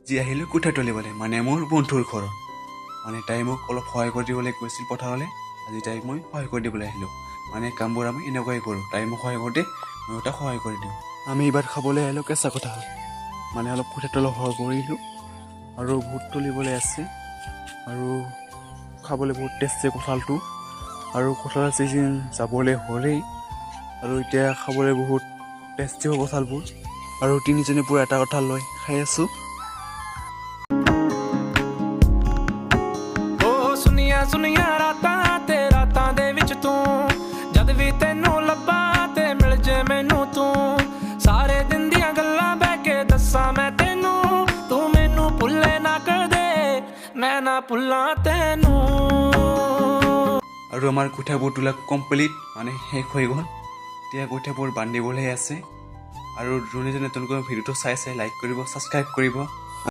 যি আহিলোঁ কোঠা তুলিবলৈ মানে মোৰ বন্ধুৰ ঘৰত মানে তাই মোক অলপ সহায় কৰি দিবলৈ কৈছিল পথাৰলৈ আজি তাইক মই সহায় কৰি দিবলৈ আহিলোঁ মানে কামবোৰ আমি এনেকুৱাই কৰোঁ তাই মোক সহায় কৰি দিয়ে ময়ো তাক সহায় কৰি দিওঁ আমি এইবাৰ খাবলৈ আহিলোঁ কেঁচা কঁঠাল মানে অলপ কোঠা তলত সহায় কৰিলোঁ আৰু বহুত তুলিবলৈ আছে আৰু খাবলৈ বহুত টেষ্টি কঁঠালটো আৰু কঁঠালৰ চিজন যাবলৈ হ'লেই আৰু এতিয়া খাবলৈ বহুত টেষ্টি হ'ব কঁঠালবোৰ আৰু তিনিজনে পূৰা এটা কঁঠাল লৈ খাই আছোঁ ਸੁਨੀਆਂ ਰਾਤਾਂ ਤੇ ਰਾਤਾਂ ਦੇ ਵਿੱਚ ਤੂੰ ਜਦ ਵੀ ਤੈਨੂੰ ਲੱਭਾਂ ਤੇ ਮਿਲ ਜੇ ਮੈਨੂੰ ਤੂੰ ਸਾਰੇ ਦਿਨ ਦੀਆਂ ਗੱਲਾਂ ਬਹਿ ਕੇ ਦੱਸਾਂ ਮੈਂ ਤੈਨੂੰ ਤੂੰ ਮੈਨੂੰ ਭੁੱਲੇ ਨਾ ਕਰ ਦੇ ਮੈਂ ਨਾ ਭੁੱਲਾਂ ਤੈਨੂੰ আৰু আমাৰ কোঠাবোৰ তোলা কমপ্লিট মানে শেষ হৈ গ'ল এতিয়া কোঠাবোৰ বান্ধিবলৈ আছে আৰু যোনে যোনে তেওঁলোকৰ ভিডিঅ'টো চাই লাইক কৰিব ছাবস্ক্ৰাইব কৰিব